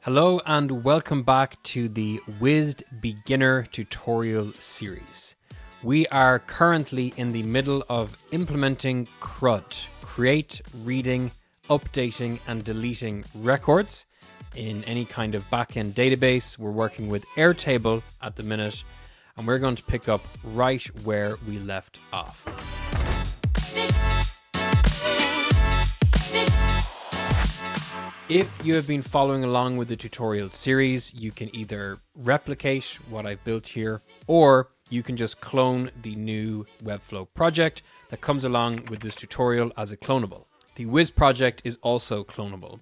Hello and welcome back to the Wized Beginner tutorial series. We are currently in the middle of implementing CRUD, create, reading, updating and deleting records in any kind of backend database. We're working with Airtable at the minute and we're going to pick up right where we left off. If you have been following along with the tutorial series, you can either replicate what I've built here, or you can just clone the new Webflow project that comes along with this tutorial as a clonable. The Wiz project is also clonable.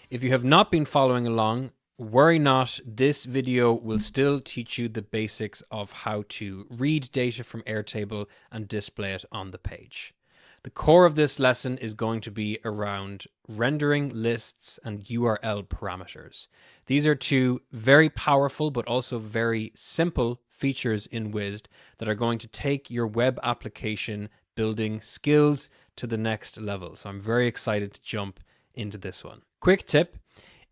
If you have not been following along, worry not, this video will still teach you the basics of how to read data from Airtable and display it on the page. The core of this lesson is going to be around rendering lists and URL parameters. These are two very powerful but also very simple features in Wized that are going to take your web application building skills to the next level. So I'm very excited to jump into this one. Quick tip,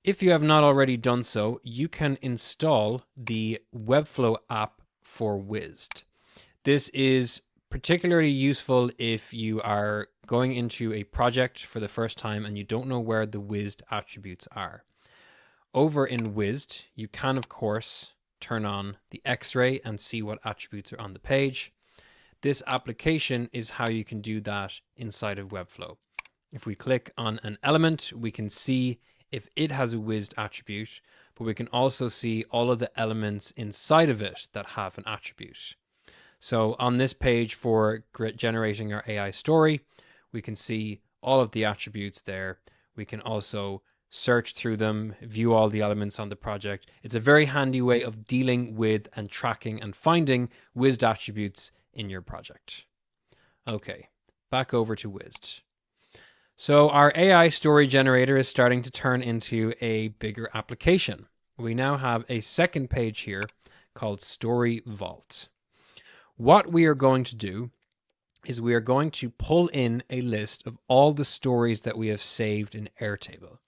if you have not already done so, you can install the Webflow app for Wized. This is particularly useful if you are going into a project for the first time and you don't know where the Wized attributes are. Over in Wized, you can of course turn on the X-ray and see what attributes are on the page. This application is how you can do that inside of Webflow. If we click on an element, we can see if it has a Wized attribute, but we can also see all of the elements inside of it that have an attribute. So on this page for generating our AI story, we can see all of the attributes there. We can also search through them, view all the elements on the project. It's a very handy way of dealing with and tracking and finding Wized attributes in your project. Okay, back over to Wized. So our AI story generator is starting to turn into a bigger application. We now have a second page here called Story Vault. What we are going to do is we are going to pull in a list of all the stories that we have saved in Airtable.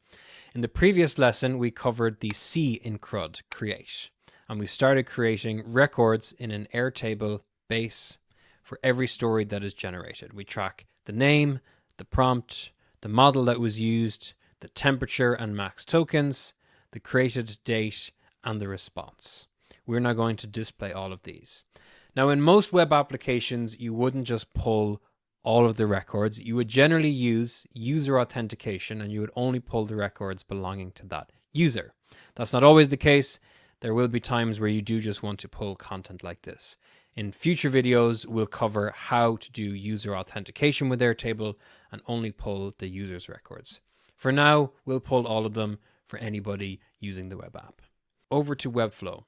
In the previous lesson, we covered the C in CRUD, create, and we started creating records in an Airtable base for every story that is generated. We track the name, the prompt, the model that was used, the temperature and max tokens, the created date, and the response. We're now going to display all of these. Now, in most web applications, you wouldn't just pull all of the records. You would generally use user authentication and you would only pull the records belonging to that user. That's not always the case. There will be times where you do just want to pull content like this. In future videos, we'll cover how to do user authentication with Airtable and only pull the user's records. For now, we'll pull all of them for anybody using the web app. Over to Webflow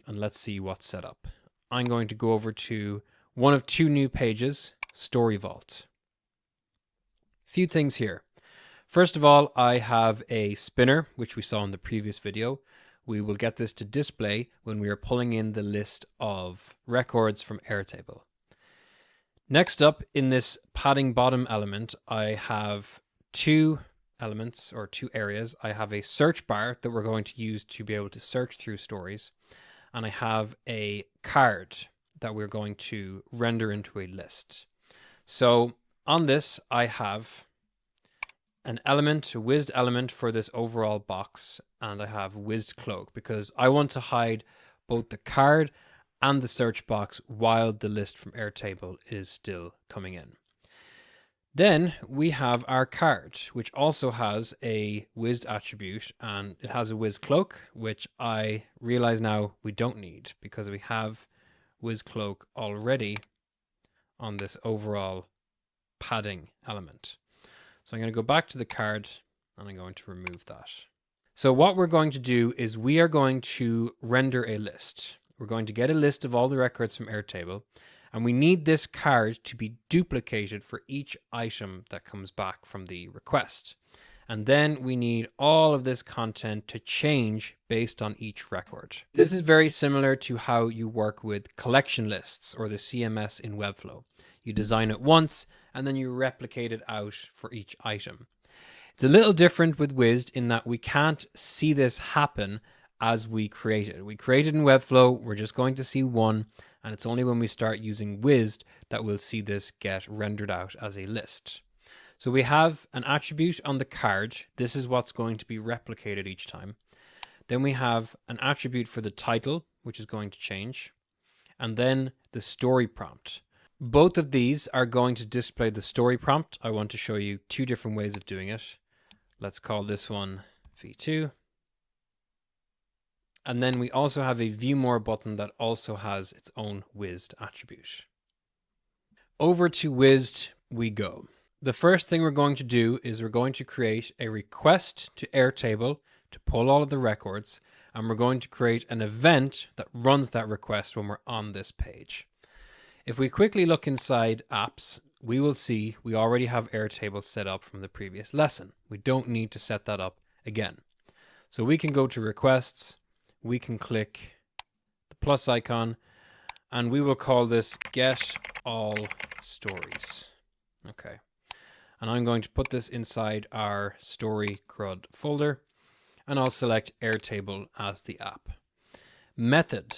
and let's see what's set up. I'm going to go over to one of two new pages, Story Vault. Few things here. First of all, I have a spinner, which we saw in the previous video. We will get this to display when we are pulling in the list of records from Airtable. Next up, in this padding bottom element, I have two elements or two areas. I have a search bar that we're going to use to be able to search through stories. And I have a card that we're going to render into a list. So on this, I have an element, a Wized element for this overall box, and I have Wized cloak because I want to hide both the card and the search box while the list from Airtable is still coming in. Then we have our card, which also has a Wized attribute, and it has a Wized cloak, which I realize now we don't need because we have Wized cloak already on this overall padding element. So I'm going to go back to the card and I'm going to remove that. So what we're going to do is we are going to render a list. We're going to get a list of all the records from Airtable. And we need this card to be duplicated for each item that comes back from the request. And then we need all of this content to change based on each record. This is very similar to how you work with collection lists or the CMS in Webflow. You design it once and then you replicate it out for each item. It's a little different with Wized in that we can't see this happen as we create it. We create it in Webflow, we're just going to see one, and it's only when we start using Wized that we'll see this get rendered out as a list. So we have an attribute on the card. This is what's going to be replicated each time. Then we have an attribute for the title, which is going to change, and then the story prompt. Both of these are going to display the story prompt. I want to show you two different ways of doing it. Let's call this one V2. And then we also have a View More button that also has its own Wized attribute. Over to Wized we go. The first thing we're going to do is we're going to create a request to Airtable to pull all of the records, and we're going to create an event that runs that request when we're on this page. If we quickly look inside apps, we will see we already have Airtable set up from the previous lesson. We don't need to set that up again. So we can go to requests, we can click the plus icon, and we will call this get all stories. Okay. And I'm going to put this inside our story CRUD folder, and I'll select Airtable as the app. Method.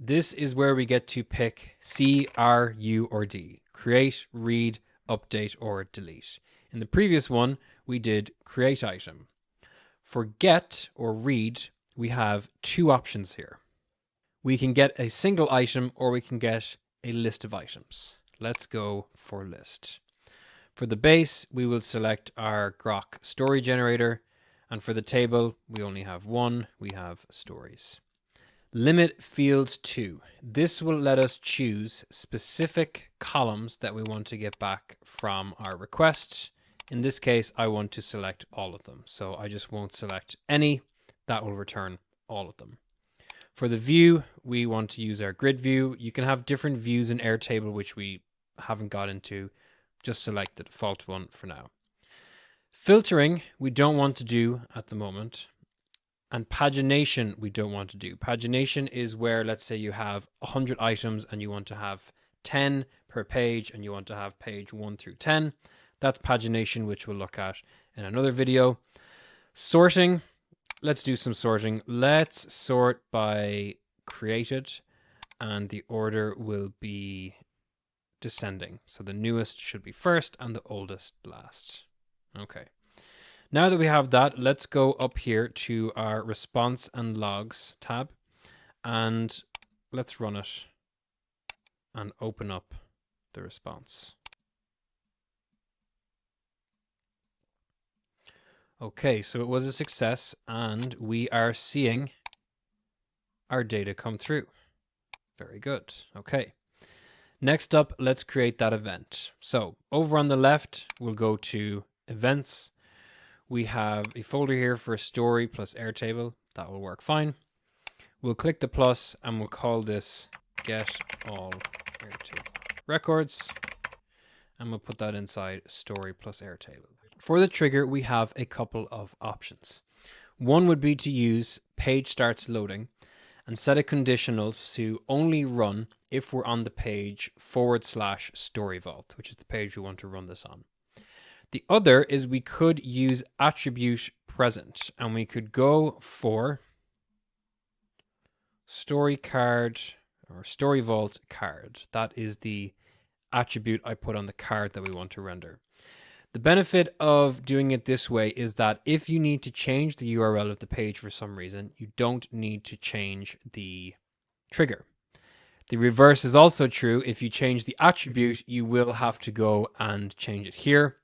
This is where we get to pick C, R, U, or D. Create, read, update, or delete. In the previous one, we did create item. For get or read, we have two options here. We can get a single item or we can get a list of items. Let's go for list. For the base, we will select our Grok story generator. And for the table, we only have one. We have stories. Limit fields to. This will let us choose specific columns that we want to get back from our request. In this case, I want to select all of them. So I just won't select any. That will return all of them. For the view, we want to use our grid view. You can have different views in Airtable, which we haven't got into. Just select the default one for now. Filtering, we don't want to do at the moment. And pagination, we don't want to do. Pagination is where, let's say you have 100 items and you want to have 10 per page and you want to have page 1 through 10. That's pagination, which we'll look at in another video. Sorting, let's do some sorting. Let's sort by created, and the order will be descending. So the newest should be first and the oldest last. Okay. Now that we have that, let's go up here to our response and logs tab, and let's run it and open up the response. Okay, so it was a success and we are seeing our data come through. Very good. Okay. Next up, let's create that event. So over on the left, we'll go to events. We have a folder here for story plus Airtable. That will work fine. We'll click the plus and we'll call this get all Airtable records. And we'll put that inside story plus Airtable. For the trigger, we have a couple of options. One would be to use page starts loading and set a conditional to only run if we're on the page /story vault, which is the page we want to run this on. The other is we could use attribute present, and we could go for story card or story vault card. That is the attribute I put on the card that we want to render. The benefit of doing it this way is that if you need to change the URL of the page for some reason, you don't need to change the trigger. The reverse is also true. If you change the attribute, you will have to go and change it here.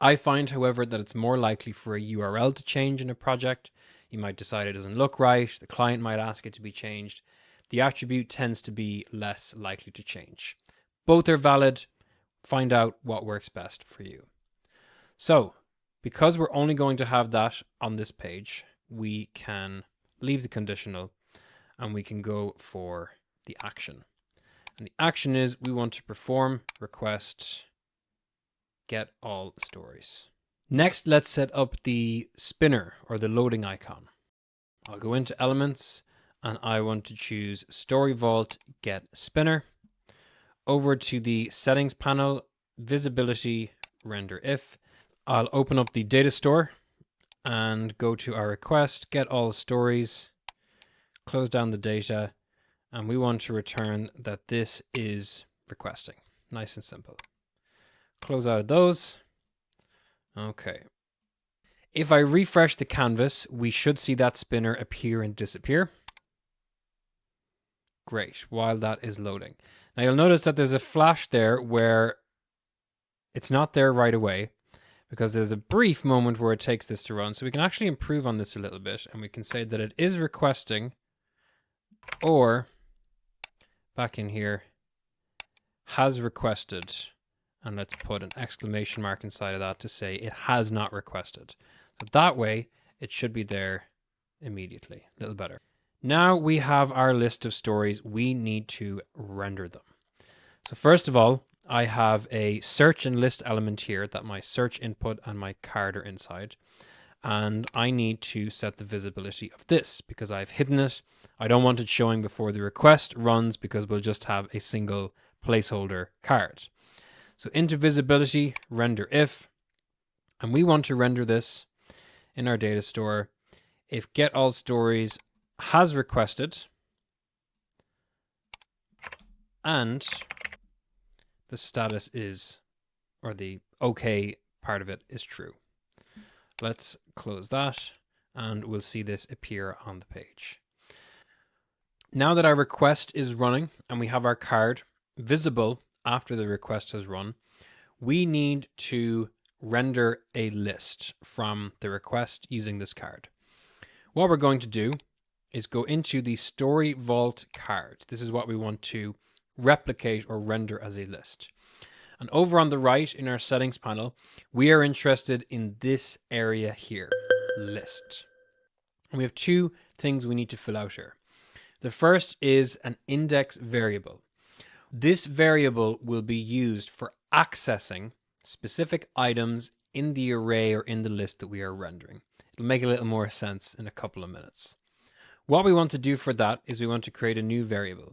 I find, however, that it's more likely for a URL to change in a project. You might decide it doesn't look right. The client might ask it to be changed. The attribute tends to be less likely to change. Both are valid. Find out what works best for you. So, because we're only going to have that on this page, we can leave the conditional and we can go for the action. And the action is we want to perform request get all stories. Next, let's set up the spinner or the loading icon. I'll go into elements and I want to choose story vault get spinner. Over to the settings panel, visibility render if. I'll open up the data store and go to our request, get all stories, close down the data, and we want to return that this is requesting. Nice and simple. Close out of those. Okay. If I refresh the canvas, we should see that spinner appear and disappear. Great, while that is loading. Now you'll notice that there's a flash there where it's not there right away because there's a brief moment where it takes this to run. So we can actually improve on this a little bit and we can say that it is requesting, or back in here, has requested. And let's put an exclamation mark inside of that to say it has not requested. So that way it should be there immediately. A little better. Now we have our list of stories. We need to render them. So first of all, I have a search and list element here that my search input and my card are inside. And I need to set the visibility of this because I've hidden it. I don't want it showing before the request runs because we'll just have a single placeholder card. So into visibility, render if, and we want to render this in our data store if get all stories has requested and the status is, or the okay part of it is true. Let's close that and we'll see this appear on the page. Now that our request is running and we have our card visible after the request has run, we need to render a list from the request using this card. What we're going to do is go into the story vault card. This is what we want to replicate or render as a list. And over on the right in our settings panel, we are interested in this area here, list. And we have two things we need to fill out here. The first is an index variable. This variable will be used for accessing specific items in the array or in the list that we are rendering. It'll make a little more sense in a couple of minutes. What we want to do for that is we want to create a new variable.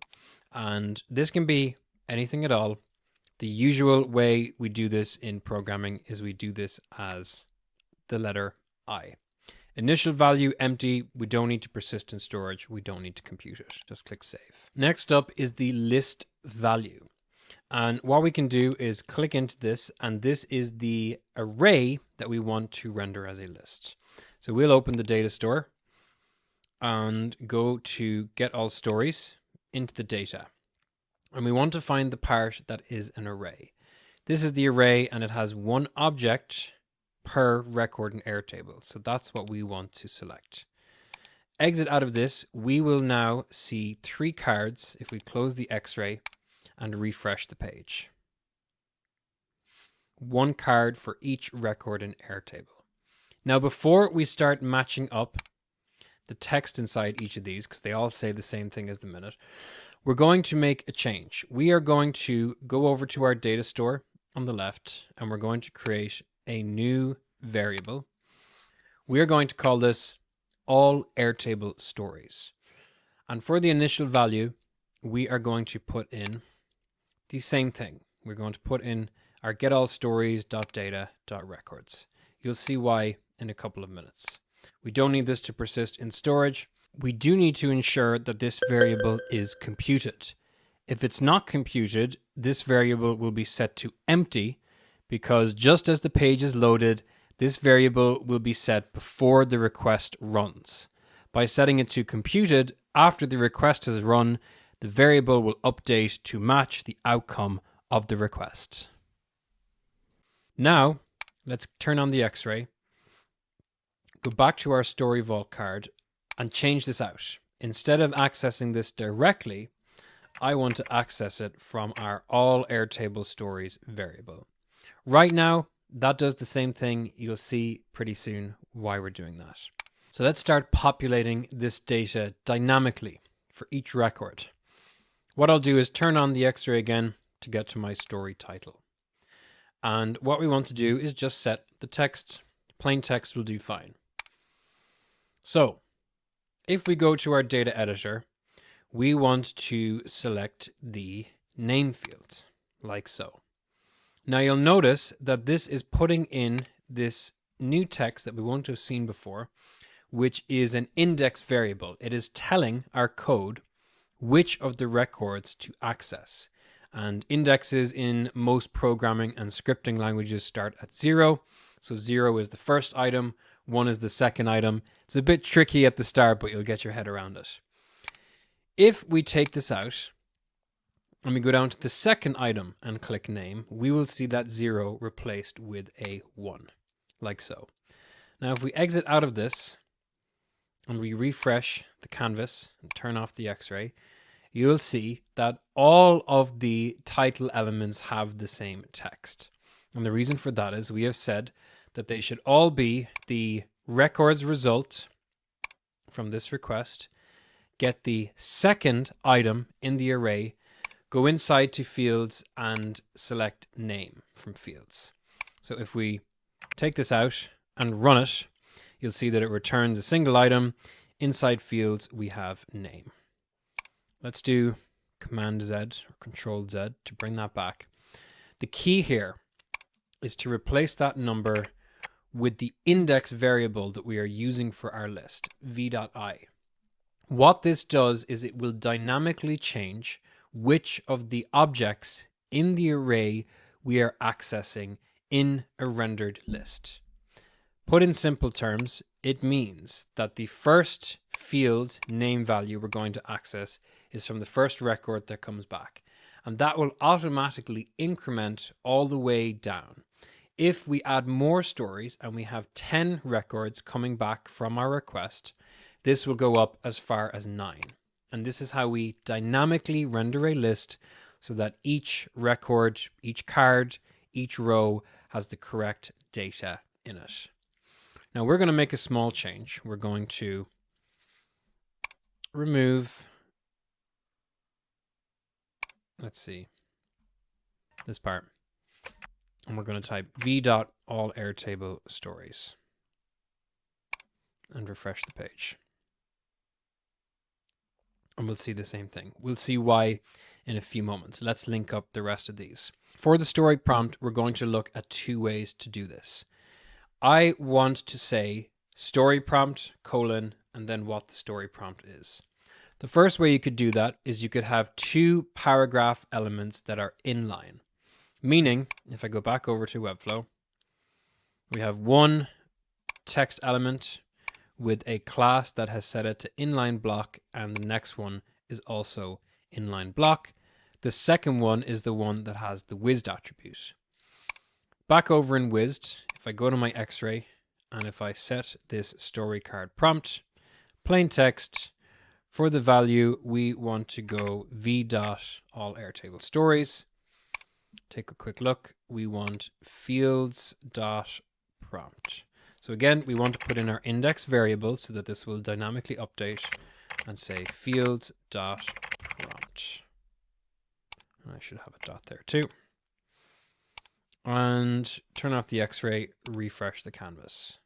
And this can be anything at all. The usual way we do this in programming is we do this as the letter I. Initial value empty. We don't need to persist in storage. We don't need to compute it. Just click save. Next up is the list value. And what we can do is click into this, and this is the array that we want to render as a list. So we'll open the data store and go to get all stories into the data. And we want to find the part that is an array. This is the array and it has one object per record in Airtable. So that's what we want to select. Exit out of this, we will now see 3 cards if we close the X-ray and refresh the page. 1 card for each record in Airtable. Now before we start matching up the text inside each of these, because they all say the same thing as the minute, we're going to make a change. We are going to go over to our data store on the left and we're going to create a new variable. We are going to call this all Airtable stories. And for the initial value, we are going to put in the same thing. We're going to put in our get all stories.data.records. You'll see why in a couple of minutes. We don't need this to persist in storage. We do need to ensure that this variable is computed. If it's not computed, this variable will be set to empty because just as the page is loaded, this variable will be set before the request runs. By setting it to computed after the request has run, the variable will update to match the outcome of the request. Now, let's turn on the X-ray, go back to our story vault card and change this out. Instead of accessing this directly, I want to access it from our all Airtable stories variable. Right now, that does the same thing. You'll see pretty soon why we're doing that. So let's start populating this data dynamically for each record. What I'll do is turn on the X-ray again to get to my story title. And what we want to do is just set the text. Plain text will do fine. So if we go to our data editor, we want to select the name field like so. Now you'll notice that this is putting in this new text that we won't have seen before, which is an index variable. It is telling our code which of the records to access. And indexes in most programming and scripting languages start at 0. So 0 is the first item, 1 is the second item. It's a bit tricky at the start, but you'll get your head around it. If we take this out and we go down to the second item and click name, we will see that 0 replaced with a 1, like so. Now, if we exit out of this and we refresh the canvas and turn off the X-ray, you'll see that all of the title elements have the same text. And the reason for that is we have said that they should all be the records result from this request, get the second item in the array, go inside to fields and select name from fields. So if we take this out and run it, you'll see that it returns a single item. Inside fields, we have name. Let's do Command Z or Control Z to bring that back. The key here is to replace that number with the index variable that we are using for our list, v.i. What this does is it will dynamically change which of the objects in the array we are accessing in a rendered list. Put in simple terms, it means that the first field name value we're going to access is from the first record that comes back. And that will automatically increment all the way down. If we add more stories and we have 10 records coming back from our request, this will go up as far as 9. And this is how we dynamically render a list so that each record, each card, each row has the correct data in it. Now we're going to make a small change. We're going to remove, let's see, this part. And we're going to type v.all_Airtable stories and refresh the page. And we'll see the same thing. We'll see why in a few moments. Let's link up the rest of these. For the story prompt, we're going to look at 2 ways to do this. I want to say story prompt, and then what the story prompt is. The first way you could do that is you could have 2 paragraph elements that are inline. Meaning, if I go back over to Webflow, we have one text element with a class that has set it to inline block, and the next one is also inline block. The second one is the one that has the Wized attribute. Back over in Wized, if I go to my X-ray and if I set this story card prompt, plain text, for the value we want to go v.all_Airtable stories. Take a quick look. We want fields.prompt. So again, we want to put in our index variable so that this will dynamically update and say fields.prompt. I should have a dot there too. And turn off the X-ray, refresh the canvas.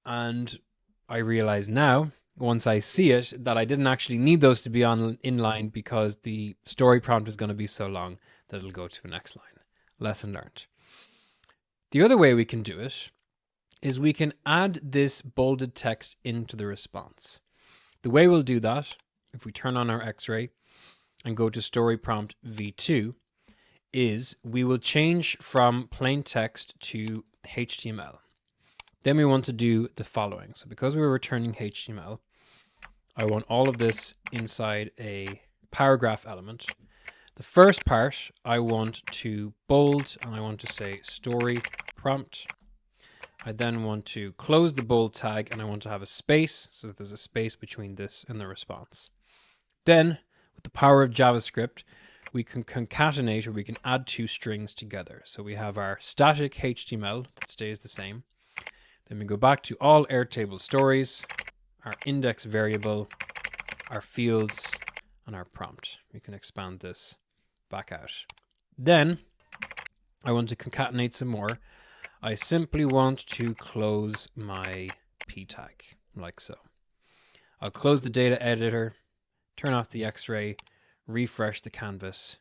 And I realize now, once I see it, that I didn't actually need those to be on inline because the story prompt is going to be so long that it'll go to the next line. Lesson learned. The other way we can do it is we can add this bolded text into the response. The way we'll do that, if we turn on our X-ray and go to story prompt v2, is we will change from plain text to HTML. Then we want to do the following. So because we're returning HTML, I want all of this inside a paragraph element. The first part I want to bold and I want to say story prompt. I then want to close the bold tag and I want to have a space so that there's a space between this and the response. Then with the power of JavaScript, we can concatenate, or we can add 2 strings together. So we have our static HTML that stays the same. Then we go back to all Airtable stories, our index variable, our fields, and our prompt. We can expand this back out. Then I want to concatenate some more. I simply want to close my p tag, like so. I'll close the data editor, turn off the X-ray, refresh the canvas,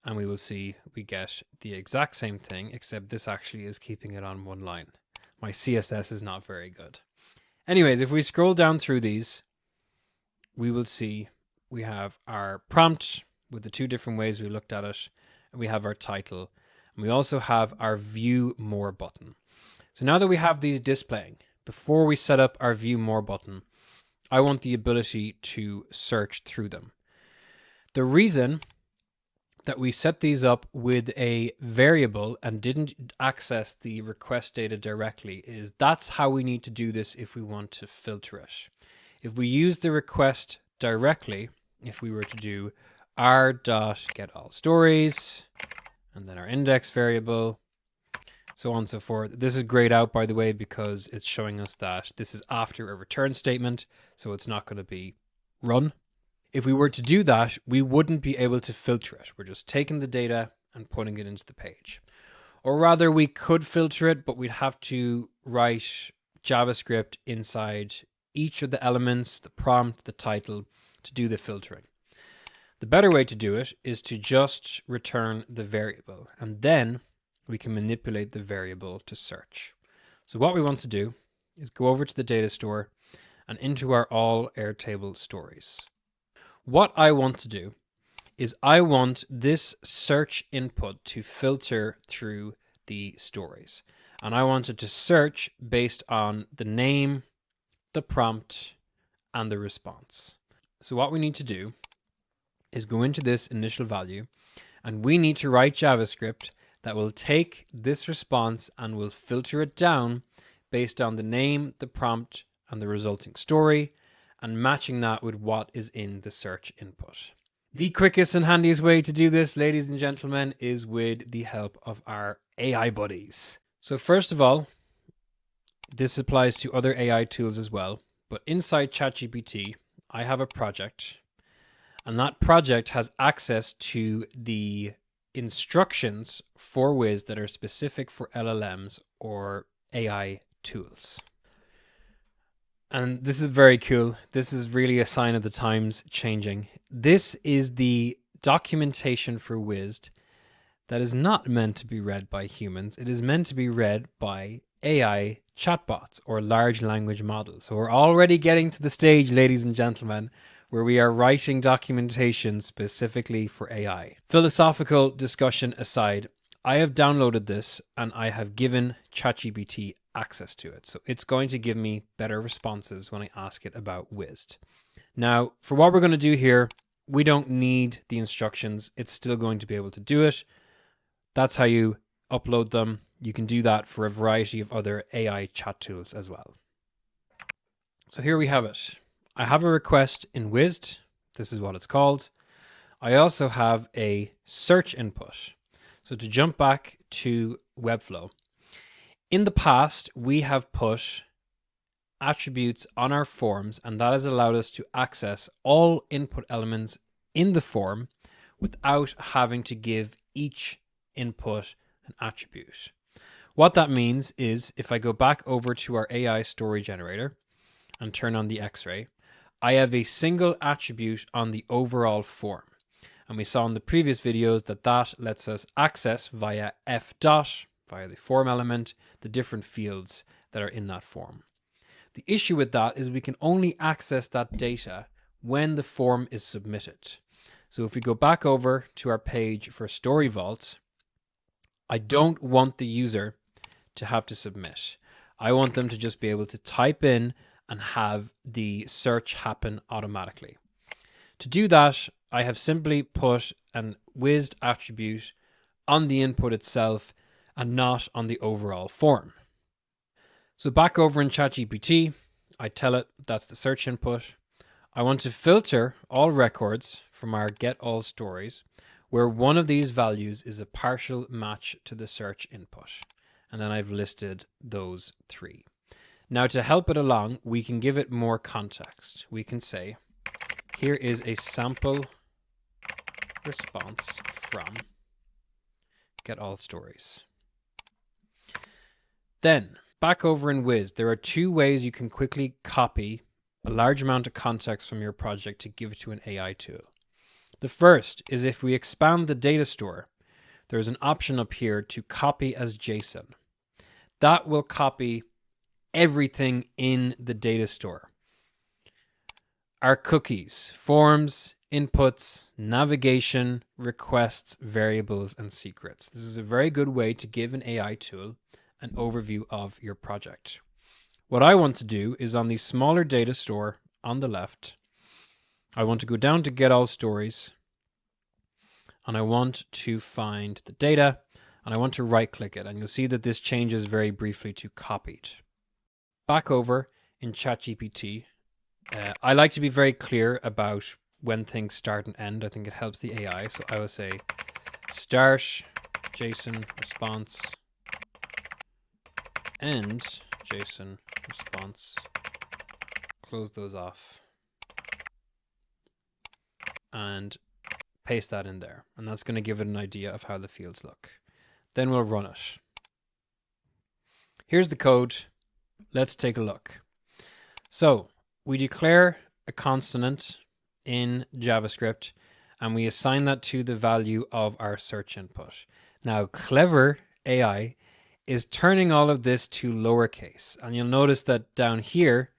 and we will see we get the exact same thing, except this actually is keeping it on one line. My CSS is not very good. Anyways, if we scroll down through these, we will see we have our prompt with the two different ways we looked at it, and we have our title, and we also have our view more button. So now that we have these displaying, before we set up our view more button, I want the ability to search through them. The reason that we set these up with a variable and didn't access the request data directly is that's how we need to do this if we want to filter it. If we use the request directly, if we were to do r.getAllStories and then our index variable, so on and so forth. This is grayed out, by the way, because it's showing us that this is after a return statement, so it's not going to be run. If we were to do that, we wouldn't be able to filter it. We're just taking the data and putting it into the page. Or rather, we could filter it, but we'd have to write JavaScript inside each of the elements, the prompt, the title, to do the filtering. The better way to do it is to just return the variable, and then we can manipulate the variable to search. So what we want to do is go over to the data store and into our all Airtable stories. What I want to do is I want this search input to filter through the stories. And I want it to search based on the name, the prompt, and the response. So what we need to do is go into this initial value, and we need to write JavaScript that will take this response and will filter it down based on the name, the prompt, and the resulting story, and matching that with what is in the search input. The quickest and handiest way to do this, ladies and gentlemen, is with the help of our AI buddies. So first of all, this applies to other AI tools as well, but inside ChatGPT, I have a project, and that project has access to the instructions for Wiz that are specific for LLMs or AI tools. And this is very cool. This is really a sign of the times changing. This is the documentation for Wized that is not meant to be read by humans. It is meant to be read by AI chatbots or large language models. So we're already getting to the stage, ladies and gentlemen, where we are writing documentation specifically for AI. Philosophical discussion aside, I have downloaded this and I have given ChatGPT access to it. So it's going to give me better responses when I ask it about Wized. Now, for what we're going to do here, we don't need the instructions. It's still going to be able to do it. That's how you upload them. You can do that for a variety of other AI chat tools as well. So here we have it. I have a request in Wized. This is what it's called. I also have a search input. So to jump back to Webflow, in the past, we have put attributes on our forms, and that has allowed us to access all input elements in the form without having to give each input an attribute. What that means is if I go back over to our AI story generator and turn on the X-ray, I have a single attribute on the overall form. And we saw in the previous videos that that lets us access via f dot, via the form element, the different fields that are in that form. The issue with that is we can only access that data when the form is submitted. So if we go back over to our page for Story Vault, I don't want the user to have to submit. I want them to just be able to type in and have the search happen automatically. To do that, I have simply put an Wized attribute on the input itself and not on the overall form. So back over in ChatGPT, I tell it that's the search input. I want to filter all records from our get all stories where one of these values is a partial match to the search input. And then I've listed those three. Now to help it along, we can give it more context. We can say, here is a sample response from get all stories. Then back over in Wiz, there are two ways you can quickly copy a large amount of context from your project to give it to an AI tool. The first is if we expand the data store, there's an option up here to copy as JSON. That will copy everything in the data store. Our cookies, forms, inputs, navigation, requests, variables, and secrets. This is a very good way to give an AI tool an overview of your project. What I want to do is on the smaller data store on the left, I want to go down to get all stories, and I want to find the data, and I want to right click it, and you'll see that this changes very briefly to copied. Back over in ChatGPT, I like to be very clear about when things start and end. I think it helps the AI. So I will say start JSON response, end JSON response, close those off, and paste that in there. And that's going to give it an idea of how the fields look. Then we'll run it. Here's the code. Let's take a look. So we declare a constant in JavaScript, and we assign that to the value of our search input. Now, clever AI is turning all of this to lowercase, and you'll notice that down here,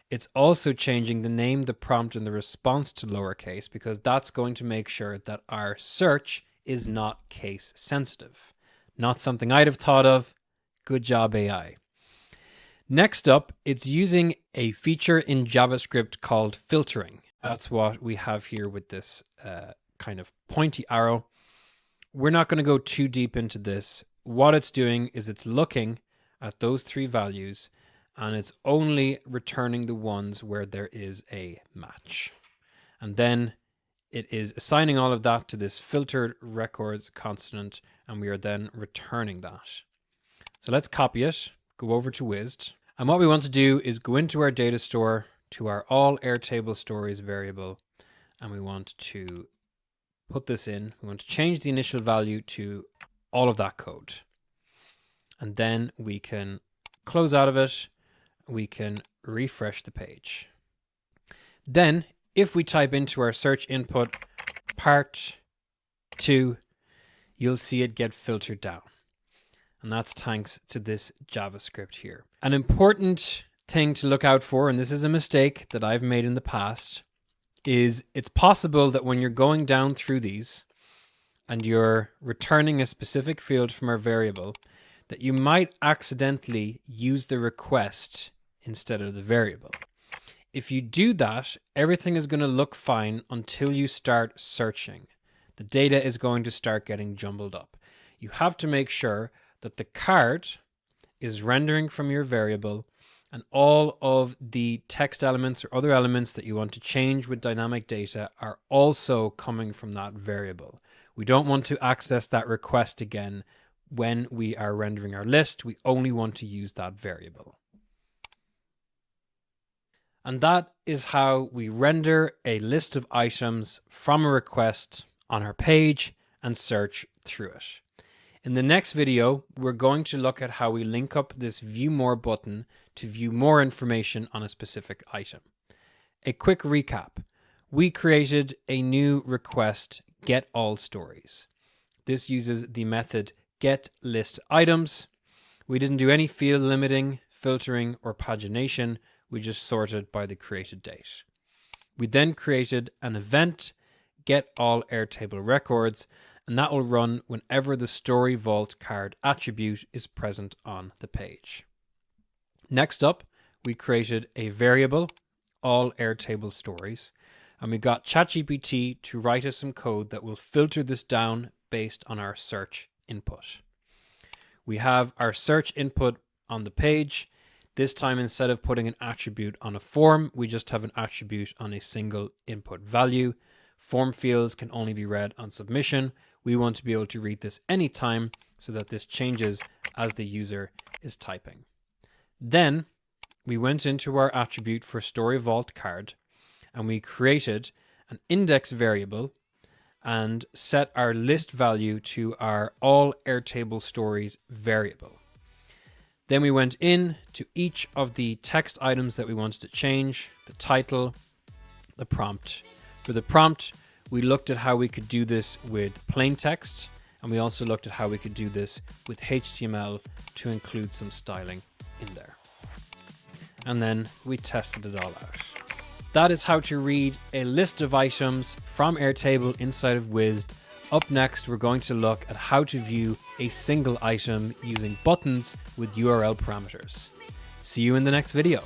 it's also changing the name, the prompt, and the response to lowercase, because that's going to make sure that our search is not case sensitive. Not something I'd have thought of. Good job, AI. Next up, it's using a feature in JavaScript called filtering. That's what we have here with this kind of pointy arrow. We're not going to go too deep into this. What it's doing is it's looking at those three values, and it's only returning the ones where there is a match. And then it is assigning all of that to this filtered records constant, and we are then returning that. So let's copy it, go over to Wized. And what we want to do is go into our data store to our all Airtable stories variable, and we want to put this in. We want to change the initial value to all of that code. And then we can close out of it. We can refresh the page. Then if we type into our search input part 2, you'll see it get filtered down. And that's thanks to this JavaScript here. An important thing to look out for, and this is a mistake that I've made in the past, is it's possible that when you're going down through these and you're returning a specific field from our variable, that you might accidentally use the request instead of the variable. If you do that, everything is going to look fine until you start searching. The data is going to start getting jumbled up. You have to make sure that the card is rendering from your variable, and all of the text elements or other elements that you want to change with dynamic data are also coming from that variable. We don't want to access that request again when we are rendering our list. We only want to use that variable. And that is how we render a list of items from a request on our page and search through it. In the next video, we're going to look at how we link up this View More button to view more information on a specific item. A quick recap. We created a new request, Get All Stories. This uses the method getListItems. We didn't do any field limiting, filtering, or pagination. We just sorted by the created date. We then created an event, Get All Airtable Records, and that will run whenever the Story Vault card attribute is present on the page. Next up, we created a variable, all Airtable stories, and we got ChatGPT to write us some code that will filter this down based on our search input. We have our search input on the page. This time, instead of putting an attribute on a form, we just have an attribute on a single input value. Form fields can only be read on submission. We want to be able to read this anytime so that this changes as the user is typing. Then we went into our attribute for Story Vault card, and we created an index variable and set our list value to our all Airtable stories variable. Then we went in to each of the text items that we wanted to change, the title, the prompt. For the prompt, We looked at how we could do this with plain text, and we also looked at how we could do this with HTML to include some styling in there. And then we tested it all out. That is how to read a list of items from Airtable inside of Wized. Up next, we're going to look at how to view a single item using buttons with URL parameters. See you in the next video.